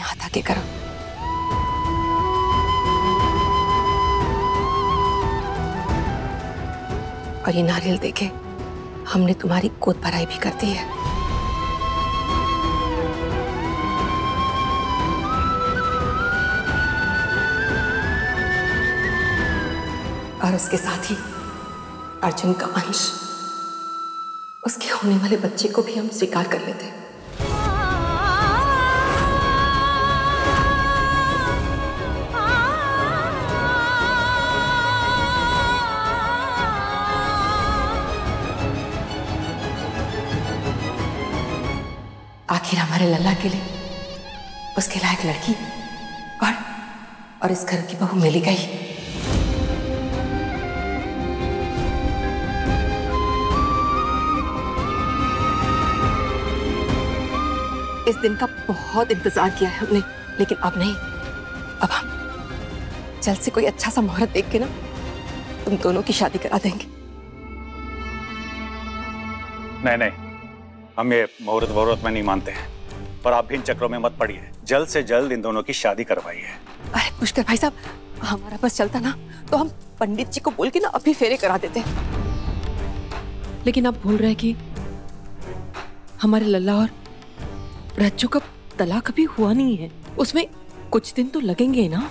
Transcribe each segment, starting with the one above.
अपने हाथ आगे करो। और ये नारियल देके हमने तुम्हारी गोद भराई भी कर दी है। और उसके साथ ही अर्जुन का अंश, उसके होने वाले बच्चे को भी हम स्वीकार कर लेते हैं। आखिर हमारे लल्ला के लिए उसके लायक लड़की और इस घर की बहू मिल गई। इस दिन का बहुत इंतजार किया है हमने, लेकिन अब नहीं। अब हम जल्द से कोई अच्छा सा मुहूर्त देख के ना तुम दोनों की शादी करा देंगे। नहीं, हम ये मुहूर्त में नहीं मानते हैं। और आप भी इन चक्रों में मत पड़िए। जल्द से जल्द इन दोनों की शादी करवाइए। अरे पुष्कर भाई साहब, हमारा बस चलता ना तो हम पंडित जी को बोल के ना अभी फेरे करा देते। लेकिन आप भूल रहे कि हमारे लल्ला और रज्जू का तलाक अभी हुआ नहीं है। उसमें कुछ दिन तो लगेंगे ना।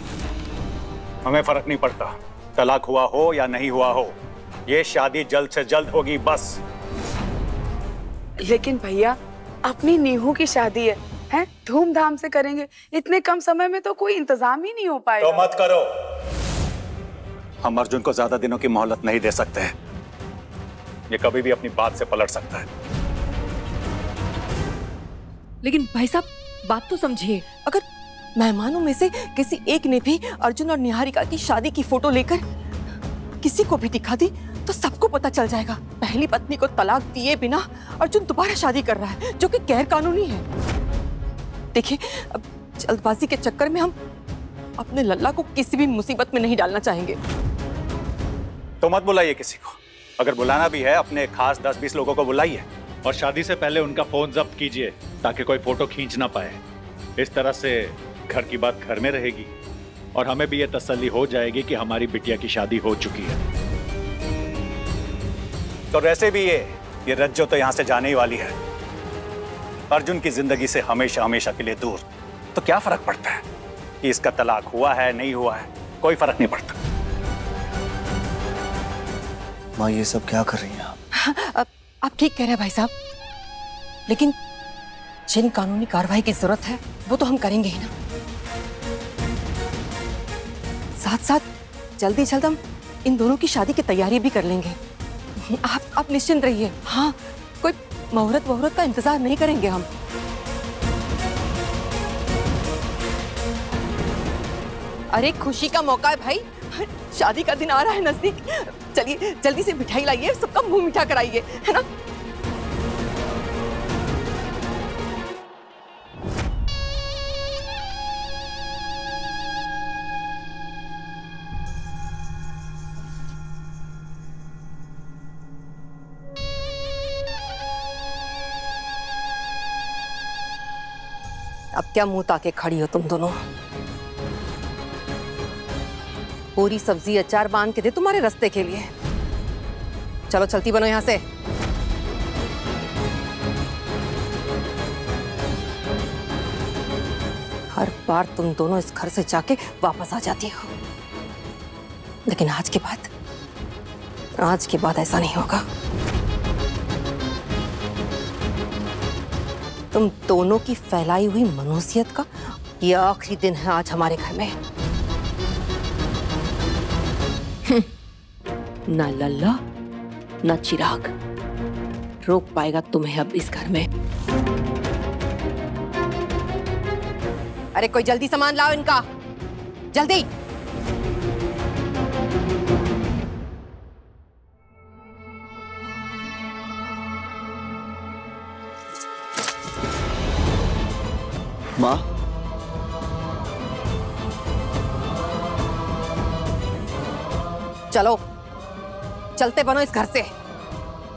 हमें फर्क नहीं पड़ता तलाक हुआ हो या नहीं हुआ हो, ये शादी जल्द से जल्द होगी बस। लेकिन भैया, अपनी नीहू की शादी है धूमधाम से करेंगे। इतने कम समय में तो कोई इंतजाम ही नहीं हो पाएगा। तो मत करो। हम अर्जुन को ज्यादा दिनों की मोहलत नहीं दे सकते। ये कभी भी अपनी बात से पलट सकता है। लेकिन भाई साहब, बात तो समझिए। अगर मेहमानों में से किसी एक ने भी अर्जुन और निहारिका की शादी की फोटो लेकर किसी को भी दिखा दी तो सबको पता चल जाएगा। पहली पत्नी को तलाक दिए बिना अर्जुन दोबारा शादी कर रहा है, जो कि गैर कानूनी है। देखिए, अब जल्दबाजी के चक्कर में हम अपने लल्ला को किसी भी मुसीबत में नहीं डालना चाहेंगे। तो मत बुलाइए किसी को। अगर बुलाना भी है अपने खास 10-20 लोगों को बुलाइए। और शादी से पहले उनका फोन जब्त कीजिए ताकि कोई फोटो खींच ना पाए। इस तरह से घर की बात घर में रहेगी और हमें भी ये तसल्ली हो जाएगी कि हमारी बिटिया की शादी हो चुकी है। तो वैसे भी ये रज्जो तो यहां से जाने ही वाली है। अर्जुन की जिंदगी से हमेशा हमेशा के लिए दूर। तो क्या फर्क पड़ता है कि इसका तलाक हुआ है नहीं हुआ है? कोई फर्क नहीं पड़ता। माँ, ये सब क्या कर रही हैं आप? आप ठीक कह रहे हैं भाई साहब, लेकिन जिन कानूनी कार्रवाई की जरूरत है वो तो हम करेंगे ही ना। साथ साथ जल्दी जल्द हम इन दोनों की शादी की तैयारी भी कर लेंगे। आप निश्चिंत रहिए। हाँ, कोई मुहूर्त का इंतजार नहीं करेंगे हम। अरे खुशी का मौका है भाई, शादी का दिन आ रहा है नजदीक। चलिए जल्दी से मिठाई लाइए, सबका मुंह मीठा कराइए, है ना। अब क्या मुंह ताके खड़ी हो तुम दोनों? पूरी सब्जी अचार बांध के दे तुम्हारे रास्ते के लिए। चलो चलती बनो यहां से। हर बार तुम दोनों इस घर से जाके वापस आ जाती हो, लेकिन आज के बाद ऐसा नहीं होगा। तुम दोनों की फैलाई हुई मनुष्यत का ये आखिरी दिन है आज हमारे घर में। ना लल्ला ना चिराग रोक पाएगा तुम्हें अब इस घर में। अरे कोई जल्दी सामान लाओ इनका, जल्दी। माँ, चलो चलते बनो इस घर से,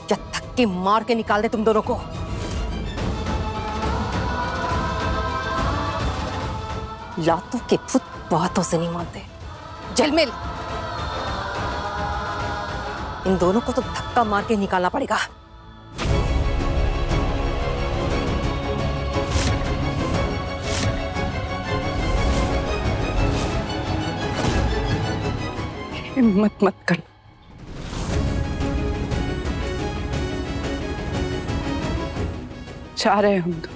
जब तक कि मार के निकाल दे तुम दोनों को। लातों के भूत बातों से नहीं मानते। जलमेल, इन दोनों को तो धक्का मार के निकालना पड़ेगा। हिम्मत मत कर। जा रहे हम तो।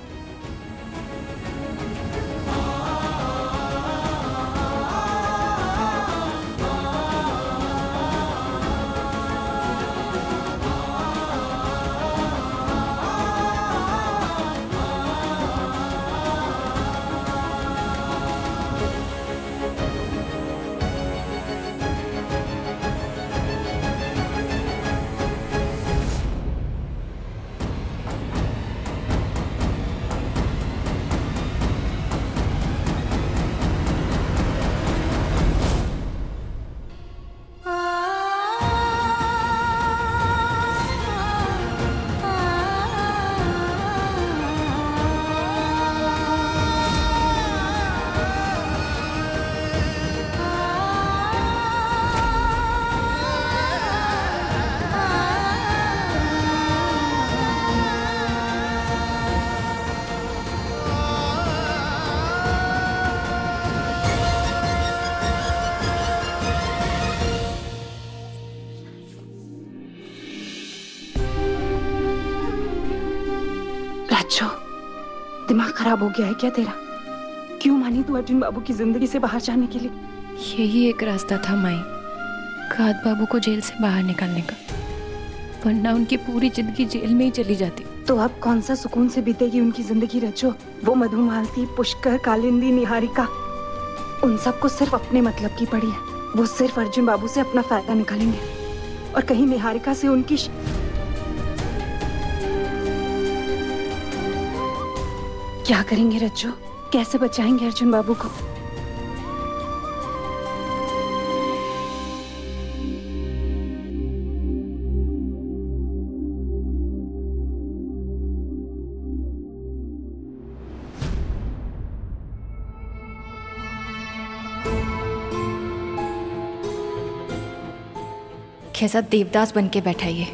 राजू, दिमाग खराब हो गया है क्या तेरा? क्यों मानी तू अर्जुन बाबू की जिंदगी से बाहर जाने के लिए? यही एक रास्ता था माई, खाद बाबू को जेल से बाहर निकालने का, वरना उनकी पूरी जिंदगी जेल में ही चली जाती। तो अब कौन सा सुकून से बीतेगी उनकी जिंदगी रजो? वो मधुमालती, पुष्कर, कालिंदी, निहारिका, उन सबको सिर्फ अपने मतलब की पड़ी है। वो सिर्फ अर्जुन बाबू से अपना फायदा निकालेंगे और कहीं निहारिका से उनकी क्या करेंगे रज्जू? कैसे बचाएंगे अर्जुन बाबू को? कैसा देवदास बन के बैठा है ये।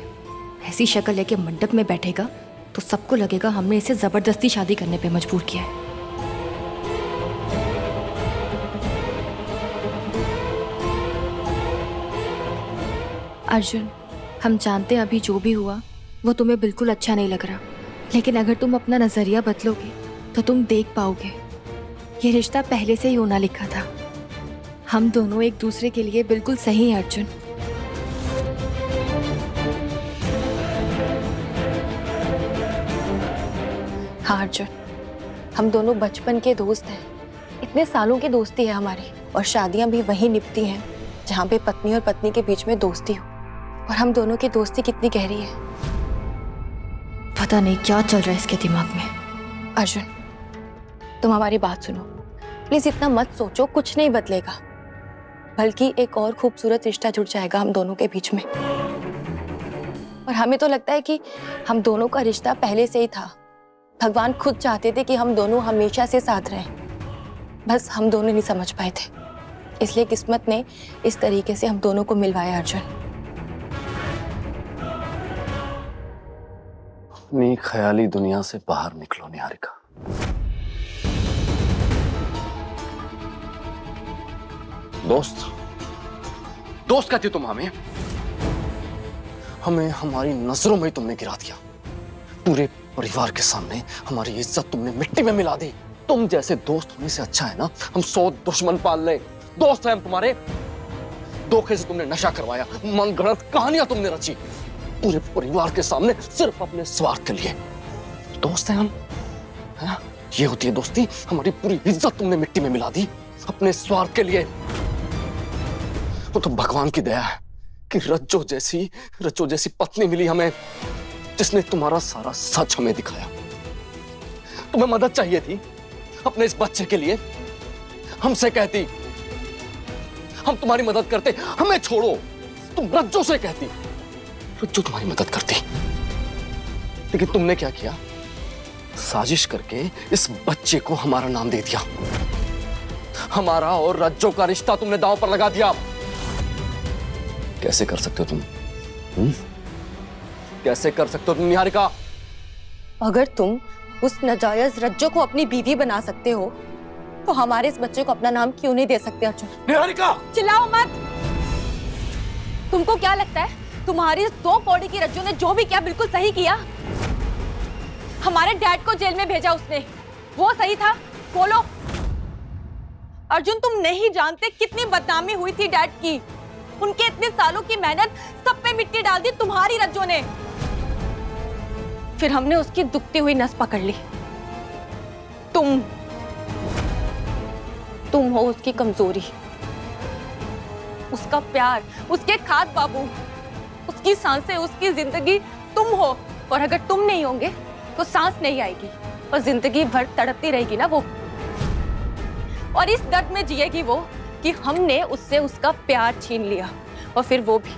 ऐसी शक्ल लेके मंडप में बैठेगा तो सबको लगेगा हमने इसे जबरदस्ती शादी करने पे मजबूर किया है। अर्जुन, हम जानते हैं अभी जो भी हुआ वो तुम्हें बिल्कुल अच्छा नहीं लग रहा, लेकिन अगर तुम अपना नजरिया बदलोगे तो तुम देख पाओगे ये रिश्ता पहले से ही होना लिखा था। हम दोनों एक दूसरे के लिए बिल्कुल सही हैं अर्जुन। हाँ अर्जुन, हम दोनों बचपन के दोस्त हैं। इतने सालों की दोस्ती है हमारी, और शादियां भी वहीं निपटी हैं जहाँ पे पत्नी और पत्नी के बीच में दोस्ती हो। और हम दोनों की दोस्ती कितनी गहरी है, पता नहीं क्या चल रहा है इसके दिमाग में। अर्जुन, तुम हमारी बात सुनो प्लीज। इतना मत सोचो, कुछ नहीं बदलेगा, बल्कि एक और खूबसूरत रिश्ता जुड़ जाएगा हम दोनों के बीच में। और हमें तो लगता है कि हम दोनों का रिश्ता पहले से ही था। भगवान खुद चाहते थे कि हम दोनों हमेशा से साथ रहें, बस हम दोनों नहीं समझ पाए थे, इसलिए किस्मत ने इस तरीके से हम दोनों को मिलवाया। अर्जुन, अपनी ख्याली दुनिया से बाहर निकलो निहारिका। दोस्त दोस्त कहती तुम हमें हमारी नजरों में ही तुमने गिरा दिया। पूरे परिवार के सामने हमारी इज्जत तुमने मिट्टी में मिला दी। तुम जैसे दोस्त होने से अच्छा है ना हम 100 दुश्मन पाल ले। दोस्त हैं हम तुम्हारे। धोखे से तुमने नशा करवाया, मनगढ़ंत कहानियां तुमने रची पूरे परिवार के सामने सिर्फ अपने स्वार्थ के लिए। दोस्त हैं हम, है? ये होती है दोस्ती। हमारी पूरी इज्जत तुमने मिट्टी में मिला दी अपने स्वार्थ के लिए। वो तो भगवान की दया है कि रज्जो जैसी पत्नी मिली हमें, जिसने तुम्हारा सारा सच हमें दिखाया। तुम्हें मदद चाहिए थी अपने इस बच्चे के लिए, हमसे कहती, हम तुम्हारी मदद करते। हमें छोड़ो, तुम रज्जो से कहती, रज्जो तुम्हारी मदद करती। लेकिन तुमने क्या किया? साजिश करके इस बच्चे को हमारा नाम दे दिया। हमारा और रज्जो का रिश्ता तुमने दांव पर लगा दिया। कैसे कर सकते हो तुम? कैसे कर सकते हो तुम निहारिका? अगर तुम उस नाजायज रज्जो को अपनी बीवी बना सकते हो तो हमारे इस बच्चे को अपना नाम क्यों नहीं दे सकते अर्जुन? निहारिका! चिल्लाओ मत। तुमको क्या लगता है तुम्हारी इस 2 कौड़ी की रज्जो ने जो भी किया बिल्कुल सही किया? हमारे डैड को जेल में भेजा उसने, वो सही था? बोलो अर्जुन, तुम नहीं जानते कितनी बदनामी हुई थी डैड की। उनके इतने सालों की मेहनत सब पे मिट्टी डाल दी तुम्हारी रज्जो ने। फिर हमने उसकी दुखती हुई नस पकड़ ली। तुम हो उसकी कमजोरी, उसका प्यार, उसके खाद बाबू, उसकी सांसें, उसकी जिंदगी तुम हो। और अगर तुम नहीं होंगे तो सांस नहीं आएगी और जिंदगी भर तड़पती रहेगी ना वो। और इस दर्द में जिएगी वो कि हमने उससे उसका प्यार छीन लिया। और फिर वो भी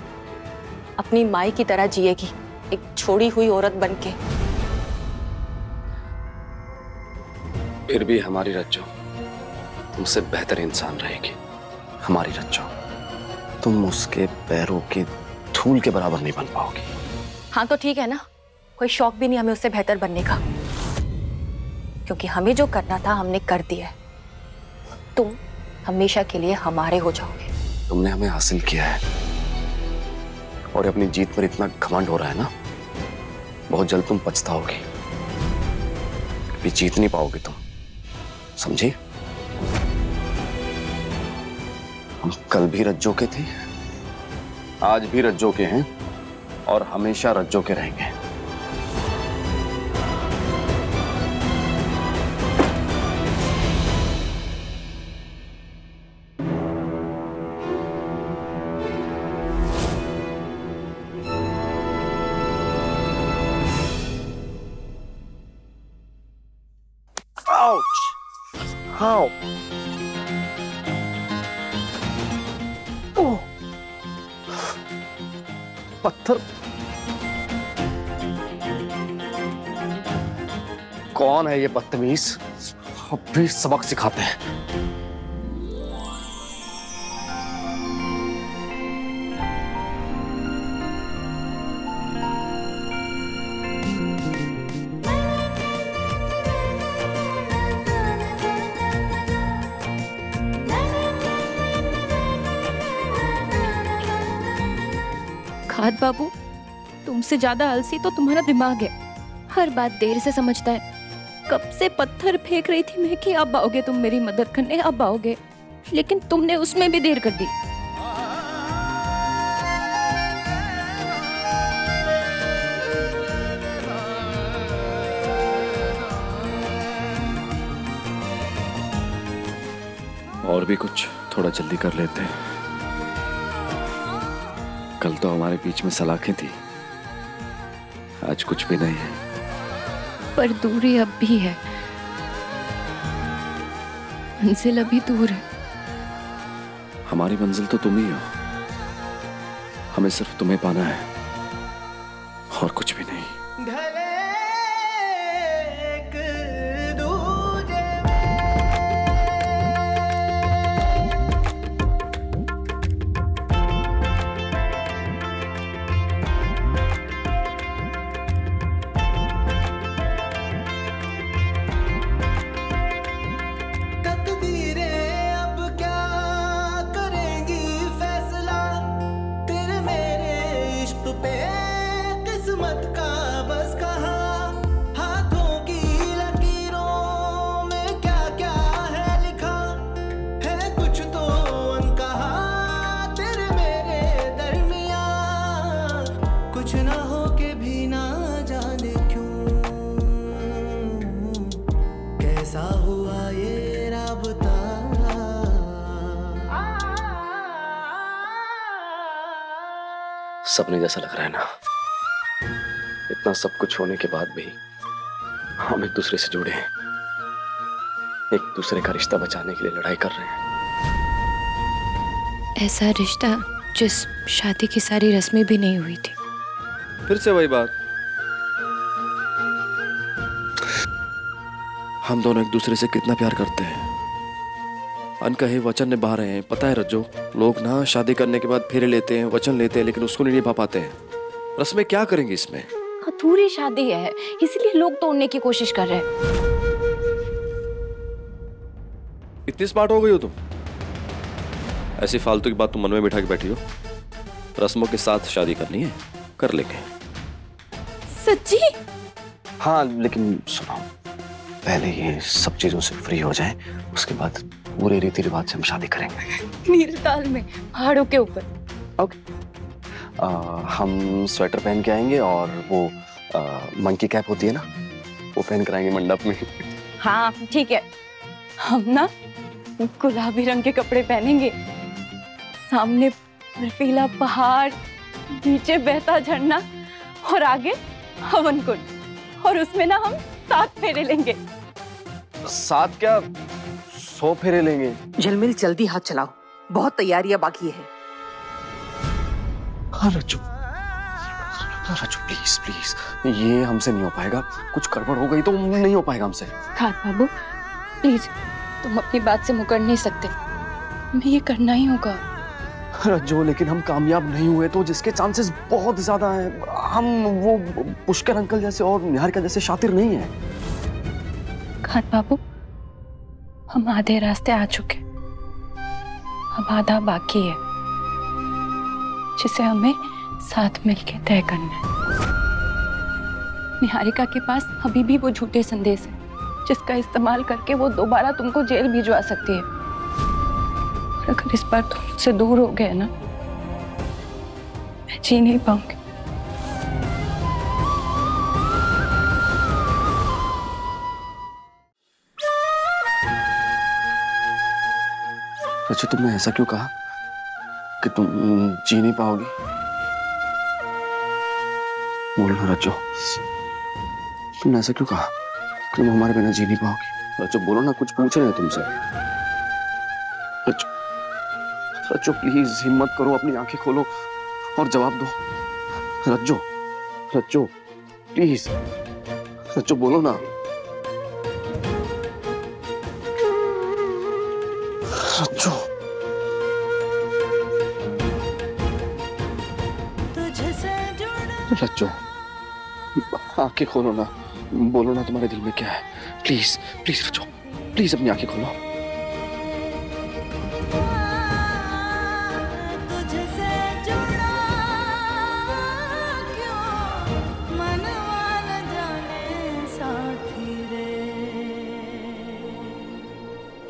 अपनी माई की तरह जिएगी, एक छोड़ी हुई औरत बनके। फिर भी हमारी रज्जो तुमसे बेहतर इंसान रहेगी। हमारी रज्जो, तुम उसके पैरों की धूल के बराबर नहीं बन पाओगी। हाँ तो ठीक है ना, कोई शौक भी नहीं हमें उससे बेहतर बनने का, क्योंकि हमें जो करना था हमने कर दिया है। तुम हमेशा के लिए हमारे हो जाओगे। तुमने हमें हासिल किया है और अपनी जीत पर इतना घमंड हो रहा है ना, बहुत जल्द तुम पछताओगे। कभी जीत नहीं पाओगे तुम, समझी? हम कल भी रज्जो के थे, आज भी रज्जो के हैं और हमेशा रज्जो के रहेंगे। How? ओह, पत्थर। कौन है ये बदतमीज? अब भी सबक सिखाते हैं। खाद बाबू, तुमसे ज्यादा आलसी तो तुम्हारा दिमाग है। हर बात देर से समझता है। कब से पत्थर फेंक रही थी मैं कि अब आओगे तुम मेरी मदद करने, अब आओगे, लेकिन तुमने उसमें भी देर कर दी। और भी कुछ थोड़ा जल्दी कर लेते हैं। कल तो हमारे बीच में सलाखें थी, आज कुछ भी नहीं है। पर दूरी अब भी है, मंजिल अभी दूर है। हमारी मंजिल तो तुम ही हो, हमें सिर्फ तुम्हें पाना है और कुछ भी नहीं। सपने जैसा लग रहा है ना? इतना सब कुछ होने के बाद भी हम एक दूसरे से जुड़े हैं, एक दूसरे का रिश्ता बचाने के लिए लड़ाई कर रहे हैं। ऐसा रिश्ता जिस शादी की सारी रस्में भी नहीं हुई थी। फिर से वही बात, हम दोनों एक दूसरे से कितना प्यार करते हैं, अनकहे वचन निभा रहे हैं। पता है रज्जो, लोग ना शादी करने के बाद फेरे लेते हैं, वचन लेते हैं, लेकिन उसको नहीं निभा पाते हैं। रस्में क्या करेंगे इसमें? अधूरी शादी है, इसीलिए लोग तोड़ने की कोशिश कर रहे हैं। इतनी स्मार्ट हो गई हो तुम? ऐसी फालतू की बात तुम मन में बिठा के बैठी हो। रस्मों के साथ शादी करनी है, कर लेंगे। सच्ची? हाँ, लेकिन सुनो, पहले ये सब चीजों से फ्री हो जाएं, उसके बाद पूरे रीति रिवाज से हम शादी करेंगे। नीलताल में, पहाड़ों के ऊपर। ओके। हम स्वेटर पहन के आएंगे और वो मंकी कैप होती है ना, वो पहन कर आएंगे मंडप में। हाँ ठीक है। हम ना गुलाबी रंग के कपड़े पहनेंगे, सामने बर्फीला पहाड़, नीचे बहता झरना और आगे हवन कुंड, और उसमें ना हम 7 फेरे लेंगे। 7 क्या, 100 फेरे लेंगे। झिलमिल जल्दी हाथ चलाओ, बहुत तैयारियां बाकी है। हाँ रज्जू, प्लीज प्लीज, ये हमसे नहीं हो पाएगा। कुछ गड़बड़ हो गई तो नहीं हो पाएगा हमसे। खान बाबू प्लीज, तुम अपनी बात से मुकर नहीं सकते, हमें ये करना ही होगा। रज्जू, लेकिन हम कामयाब नहीं हुए तो जिसके चांसेस बहुत ज्यादा हैं। हम वो पुष्कर अंकल जैसे और निहारिका जैसे शातिर नहीं है। खान बाबू, हम आधे रास्ते आ चुके, अब आधा बाकी है, जिसे हमें साथ मिलके तय करना है। निहारिका के पास अभी भी वो झूठे संदेश है, जिसका इस्तेमाल करके वो दोबारा तुमको जेल भिजवा सकती है। और अगर इस बार तुम मुझसे दूर हो गए ना, मैं जी नहीं पाऊंगी। अच्छा, तुमने ऐसा क्यों कहा कि तुम जी नहीं पाओगी? बोलना रज्जो, तुमने ऐसा क्यों कहा कि तुम हमारे बिना जी नहीं पाओगी? रज्जो बोलो ना, कुछ पूछ रहे हैं तुमसे। रज्जो, रज्जो प्लीज हिम्मत करो, अपनी आंखें खोलो और जवाब दो। रज्जो, रज्जो प्लीज, रज्जो बोलो ना। रज्जो, रज्जो आंखें खोलो ना, बोलो ना तुम्हारे दिल में क्या है। प्लीज प्लीज रज्जो, प्लीज अपनी आंखें खोलो।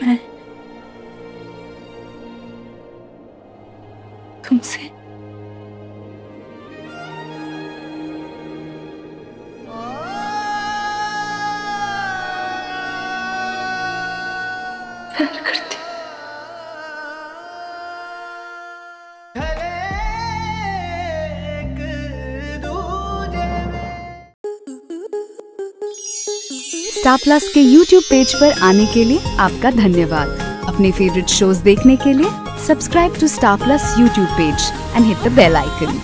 मैं तुमसे प्यार करती हूँ। स्टार प्लस के YouTube पेज पर आने के लिए आपका धन्यवाद। अपने फेवरेट शोज देखने के लिए subscribe to Star Plus YouTube page and hit the bell icon.